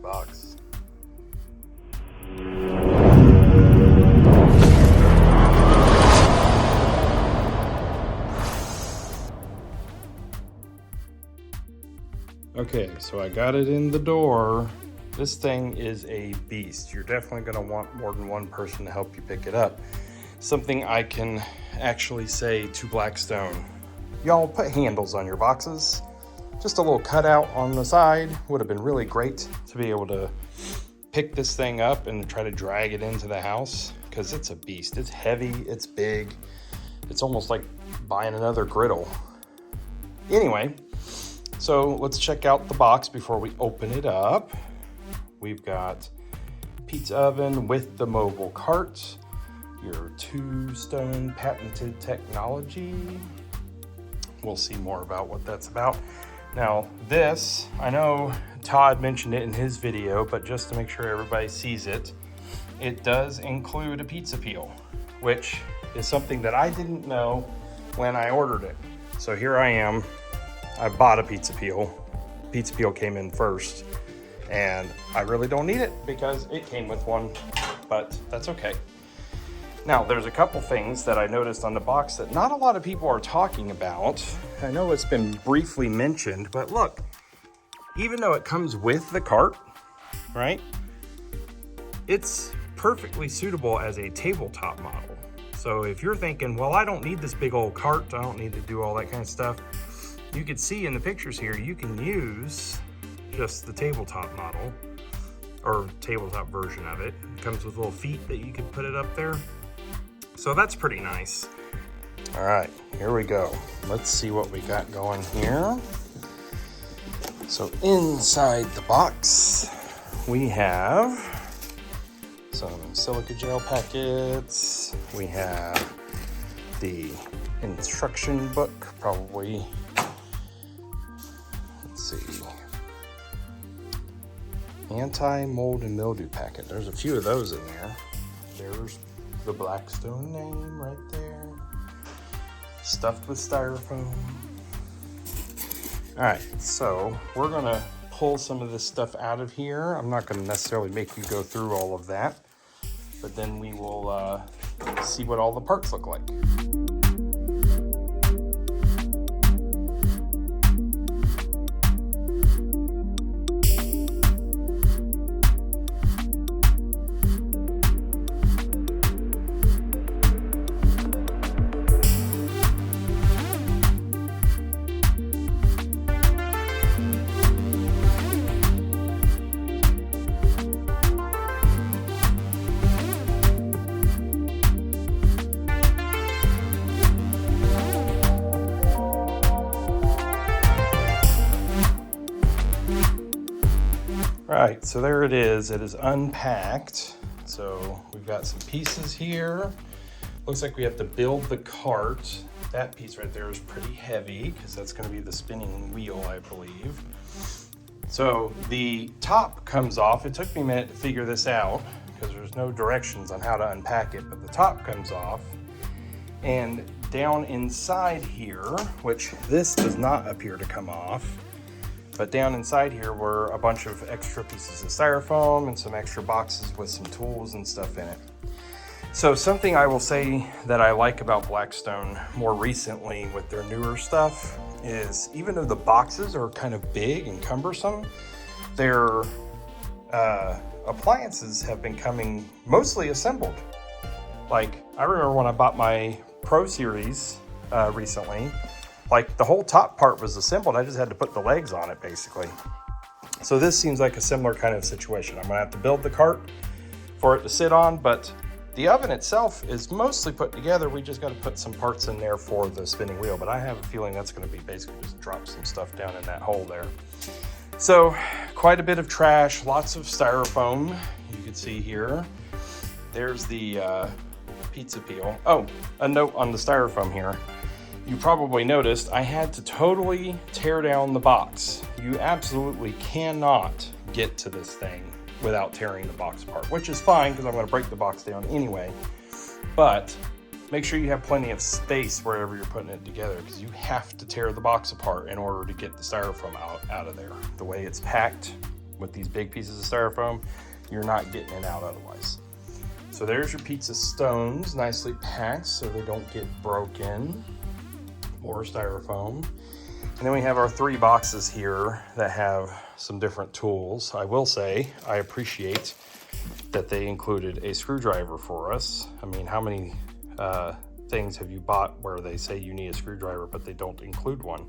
box. Okay, so I got it in the door. This thing is a beast. You're definitely gonna want more than one person to help you pick it up. Something I can actually say to Blackstone, y'all put handles on your boxes. Just a little cutout on the side would have been really great to be able to pick this thing up and try to drag it into the house, because it's a beast. It's heavy, it's big. It's almost like buying another griddle. Anyway, so let's check out the box before we open it up. We've got pizza oven with the mobile cart, your 2-stone patented technology. We'll see more about what that's about. Now this, I know Todd mentioned it in his video, but just to make sure everybody sees it, it does include a pizza peel, which is something that I didn't know when I ordered it. So here I am, I bought a pizza peel. Pizza peel came in first, and I really don't need it because it came with one, but that's okay. Now, there's a couple things that I noticed on the box that not a lot of people are talking about. I know it's been briefly mentioned, but look, even though it comes with the cart, right? It's perfectly suitable as a tabletop model. So if you're thinking, well, I don't need this big old cart, I don't need to do all that kind of stuff, you can see in the pictures here, you can use just the tabletop model or tabletop version of it. It comes with little feet that you can put it up there. So that's pretty nice. All right, here we go. Let's see what we got going here. So inside the box, we have some silica gel packets. We have the instruction book, probably, let's see, anti-mold and mildew packet. There's a few of those in there. There's the Blackstone name right there, stuffed with styrofoam. All right, so we're gonna pull some of this stuff out of here. I'm not gonna necessarily make you go through all of that, but then we will see what all the parts look like. Right, so there it is. It is unpacked. So we've got some pieces here. Looks like we have to build the cart. That piece right there is pretty heavy because that's going to be the spinning wheel, I believe. So the top comes off. It took me a minute to figure this out because there's no directions on how to unpack it, but the top comes off. And down inside here, which this does not appear to come off, but down inside here were a bunch of extra pieces of styrofoam and some extra boxes with some tools and stuff in it. So something I will say that I like about Blackstone more recently with their newer stuff is, even though the boxes are kind of big and cumbersome, their appliances have been coming mostly assembled. Like, I remember when I bought my Pro Series recently, like the whole top part was assembled. I just had to put the legs on it, basically. So this seems like a similar kind of situation. I'm gonna have to build the cart for it to sit on, but the oven itself is mostly put together. We just gotta put some parts in there for the spinning wheel, but I have a feeling that's gonna be basically just drop some stuff down in that hole there. So quite a bit of trash, lots of styrofoam. You can see here. There's the pizza peel. Oh, a note on the styrofoam here. You probably noticed I had to totally tear down the box. You absolutely cannot get to this thing without tearing the box apart, which is fine because I'm going to break the box down anyway. But make sure you have plenty of space wherever you're putting it together, because you have to tear the box apart in order to get the styrofoam out of there. The way it's packed, With these big pieces of styrofoam, you're not getting it out otherwise. So there's your pizza stones, nicely packed so they don't get broken. More styrofoam. And then we have our 3 boxes here that have some different tools. I will say, I appreciate that they included a screwdriver for us. I mean, how many things have you bought where they say you need a screwdriver, but they don't include one?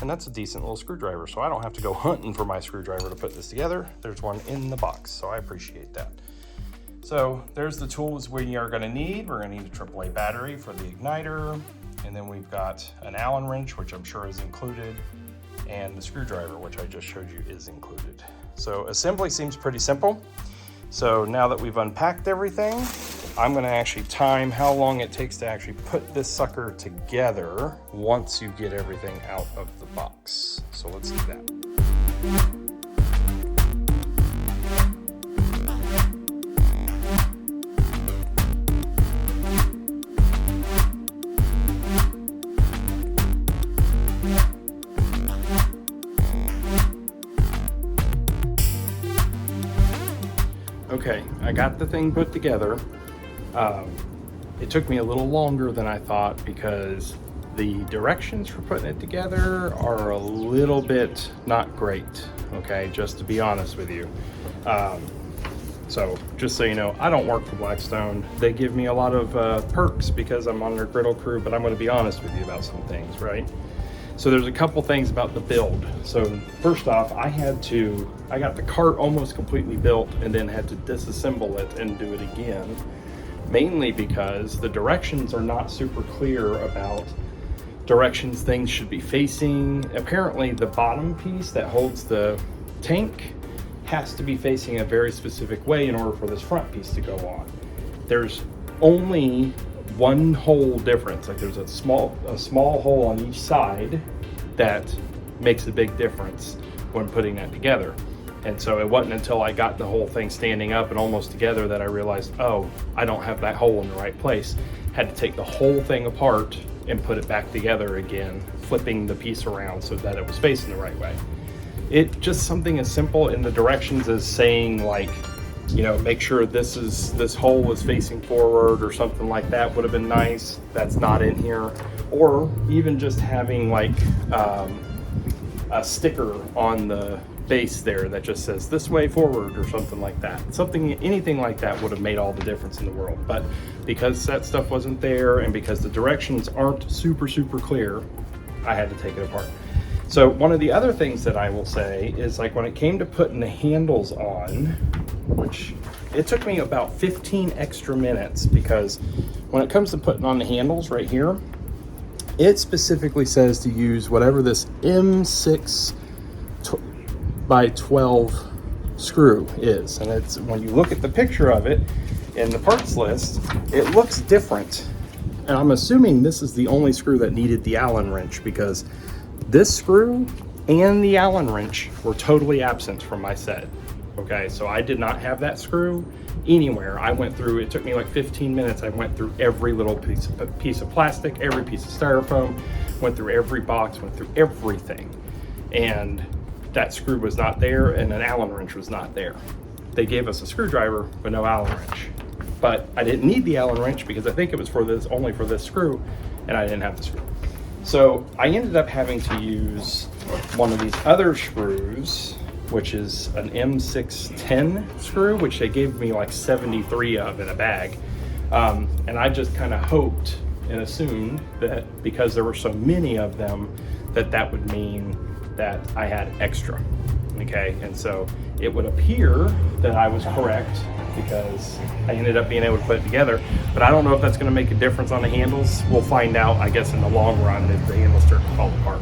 And that's a decent little screwdriver, so I don't have to go hunting for my screwdriver to put this together. There's one in the box, so I appreciate that. So there's the tools we are gonna need. We're gonna need a AAA battery for the igniter, and then we've got an Allen wrench, which I'm sure is included, and the screwdriver, which I just showed you is included. So assembly seems pretty simple. So now that we've unpacked everything, I'm gonna actually time how long it takes to actually put this sucker together once you get everything out of the box. So let's do that. Okay, I got the thing put together. It took me a little longer than I thought because the directions for putting it together are a little bit not great, okay, just to be honest with you. So just so you know, I don't work for Blackstone. They give me a lot of perks because I'm on their griddle crew, but I'm gonna be honest with you about some things, right? So there's a couple things about the build. So first off, I got the cart almost completely built and then had to disassemble it and do it again, mainly because the directions are not super clear about directions things should be facing. Apparently the bottom piece that holds the tank has to be facing a very specific way in order for this front piece to go on. There's only one hole difference. Like there's a small hole on each side that makes a big difference when putting that together. And so it wasn't until I got the whole thing standing up and almost together that I realized, oh, I don't have that hole in the right place. Had to take the whole thing apart and put it back together again, flipping the piece around so that it was facing the right way. It just something as simple in the directions as saying like, you know, make sure this hole is facing forward or something like that would have been nice. That's not in here. Or even just having like a sticker on the base there that just says this way forward or something like that. Anything like that would have made all the difference in the world. But because that stuff wasn't there and because the directions aren't super clear, I had to take it apart. So one of the other things that I will say is like when it came to putting the handles on, which it took me about 15 extra minutes because when it comes to putting on the handles right here, it specifically says to use whatever this M6 by 12 screw is. And it's when you look at the picture of it in the parts list, it looks different. And I'm assuming this is the only screw that needed the Allen wrench because this screw and the Allen wrench were totally absent from my set. Okay, so I did not have that screw anywhere. I went through, it took me like 15 minutes. I went through every little piece of plastic, every piece of styrofoam, went through every box, went through everything. And that screw was not there and an Allen wrench was not there. They gave us a screwdriver, but no Allen wrench. But I didn't need the Allen wrench because I think it was for this, only for this screw, and I didn't have the screw. So I ended up having to use one of these other screws, which is an M610 screw, which they gave me like 73 of in a bag. And I just kind of hoped and assumed that because there were so many of them, that would mean that I had extra, okay? And so it would appear that I was correct because I ended up being able to put it together, but I don't know if that's gonna make a difference on the handles. We'll find out, I guess, in the long run if the handles start to fall apart.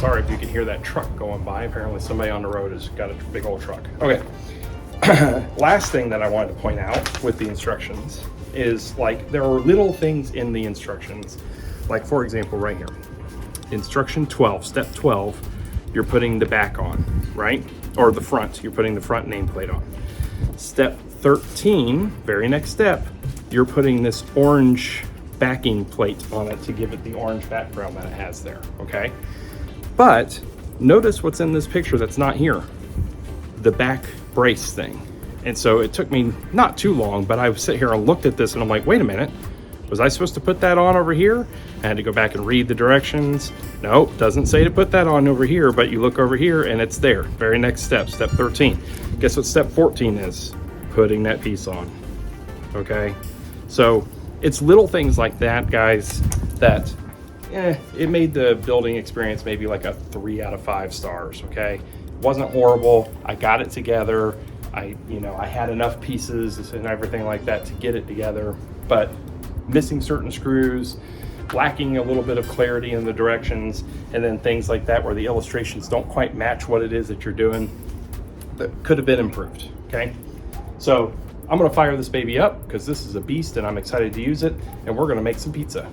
Sorry if you can hear that truck going by. Apparently somebody on the road has got a big old truck. Okay, last thing that I wanted to point out with the instructions is like there are little things in the instructions. Like for example, right here, instruction 12, step 12, you're putting the back on, right? Or the front, you're putting the front nameplate on. Step 13, very next step, you're putting this orange backing plate on it to give it the orange background that it has there, okay? But notice what's in this picture that's not here. the back brace thing. And so it took me not too long, but I sit here and looked at this and I'm like, wait a minute, was I supposed to put that on over here? I had to go back and read the directions. No, doesn't say to put that on over here, but you look over here and it's there. Very next step, step 13. Guess what step 14 is? Putting that piece on, okay? So it's little things like that, guys, that it made the building experience maybe like a 3 out of 5 stars, okay? Wasn't horrible, I got it together. I had enough pieces and everything like that to get it together, but missing certain screws, lacking a little bit of clarity in the directions, and then things like that where the illustrations don't quite match what it is that you're doing, that could have been improved, okay? So I'm gonna fire this baby up because this is a beast and I'm excited to use it, and we're gonna make some pizza.